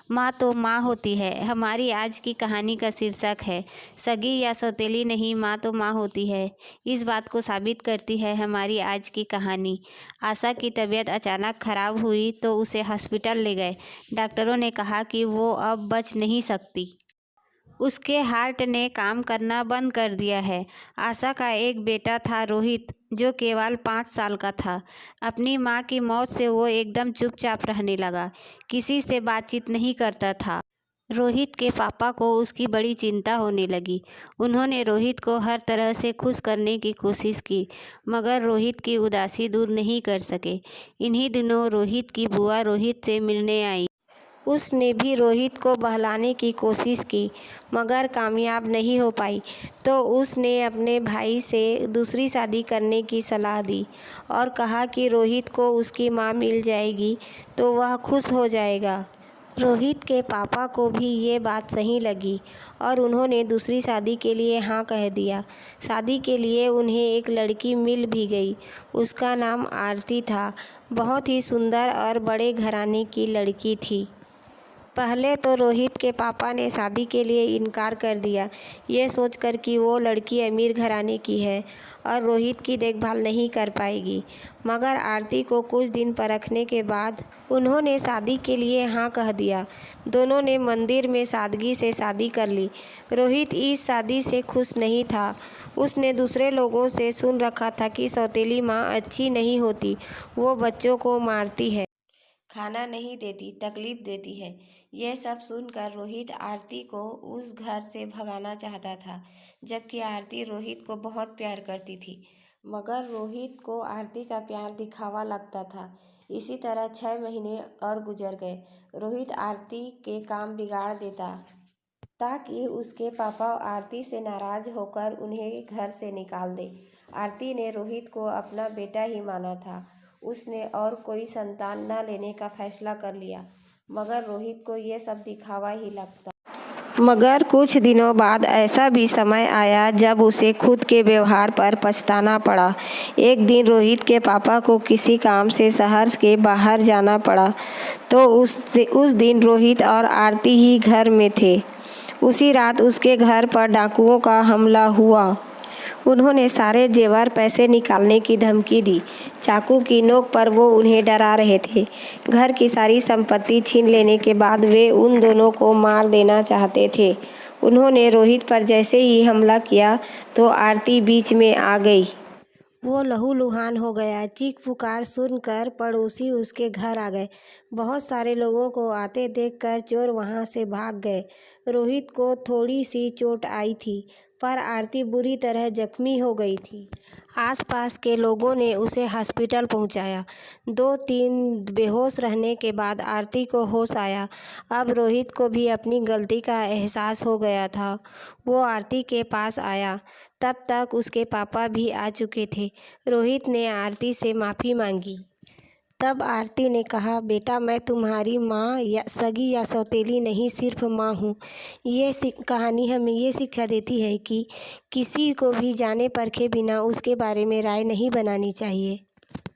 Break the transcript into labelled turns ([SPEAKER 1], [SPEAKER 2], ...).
[SPEAKER 1] माँ तो माँ होती है। हमारी आज की कहानी का शीर्षक है सगी या सौतेली नहीं, माँ तो माँ होती है। इस बात को साबित करती है हमारी आज की कहानी। आशा की तबीयत अचानक खराब हुई तो उसे हॉस्पिटल ले गए। डॉक्टरों ने कहा कि वो अब बच नहीं सकती। उसके हार्ट ने काम करना बंद कर दिया है। आशा का एक बेटा था रोहित, जो केवल 5 साल का था। अपनी माँ की मौत से वो एकदम चुपचाप रहने लगा, किसी से बातचीत नहीं करता था। रोहित के पापा को उसकी बड़ी चिंता होने लगी। उन्होंने रोहित को हर तरह से खुश करने की कोशिश की, मगर रोहित की उदासी दूर नहीं कर सके। इन्हीं दिनों रोहित की बुआ रोहित से मिलने आई। उसने भी रोहित को बहलाने की कोशिश की, मगर कामयाब नहीं हो पाई। तो उसने अपने भाई से दूसरी शादी करने की सलाह दी और कहा कि रोहित को उसकी माँ मिल जाएगी तो वह खुश हो जाएगा। रोहित के पापा को भी ये बात सही लगी और उन्होंने दूसरी शादी के लिए हाँ कह दिया। शादी के लिए उन्हें एक लड़की मिल भी गई। उसका नाम आरती था। बहुत ही सुंदर और बड़े घराने की लड़की थी। पहले तो रोहित के पापा ने शादी के लिए इनकार कर दिया, ये सोचकर कि वो लड़की अमीर घराने की है और रोहित की देखभाल नहीं कर पाएगी। मगर आरती को कुछ दिन परखने के बाद उन्होंने शादी के लिए हाँ कह दिया। दोनों ने मंदिर में सादगी से शादी कर ली। रोहित इस शादी से खुश नहीं था। उसने दूसरे लोगों से सुन रखा था कि सौतेली माँ अच्छी नहीं होती, वो बच्चों को मारती है, खाना नहीं देती, तकलीफ देती है। यह सब सुनकर रोहित आरती को उस घर से भगाना चाहता था, जबकि आरती रोहित को बहुत प्यार करती थी। मगर रोहित को आरती का प्यार दिखावा लगता था। इसी तरह 6 महीने और गुजर गए। रोहित आरती के काम बिगाड़ देता ताकि उसके पापा आरती से नाराज होकर उन्हें घर से निकाल दे। आरती ने रोहित को अपना बेटा ही माना था। उसने और कोई संतान न लेने का फैसला कर लिया, मगर रोहित को ये सब दिखावा ही लगता। मगर कुछ दिनों बाद ऐसा भी समय आया जब उसे खुद के व्यवहार पर पछताना पड़ा। एक दिन रोहित के पापा को किसी काम से शहर के बाहर जाना पड़ा, तो उस दिन रोहित और आरती ही घर में थे। उसी रात उसके घर पर डाकुओं का हमला हुआ। उन्होंने सारे जेवर पैसे निकालने की धमकी दी। चाकू की नोक पर वो उन्हें डरा रहे थे। घर की सारी संपत्ति छीन लेने के बाद वे उन दोनों को मार देना चाहते थे। उन्होंने रोहित पर जैसे ही हमला किया तो आरती बीच में आ गई। वो लहूलुहान हो गया। चीख पुकार सुनकर पड़ोसी उसके घर आ गए। बहुत सारे लोगों को आते देखकर चोर वहां से भाग गए। रोहित को थोड़ी सी चोट आई थी, पर आरती बुरी तरह जख्मी हो गई थी। आसपास के लोगों ने उसे हॉस्पिटल पहुंचाया। 2-3 बेहोश रहने के बाद आरती को होश आया। अब रोहित को भी अपनी गलती का एहसास हो गया था। वो आरती के पास आया। तब तक उसके पापा भी आ चुके थे। रोहित ने आरती से माफ़ी मांगी। तब आरती ने कहा, बेटा मैं तुम्हारी माँ या सगी या सौतेली नहीं, सिर्फ माँ हूँ। ये कहानी हमें ये शिक्षा देती है कि किसी को भी जाने परखे बिना उसके बारे में राय नहीं बनानी चाहिए।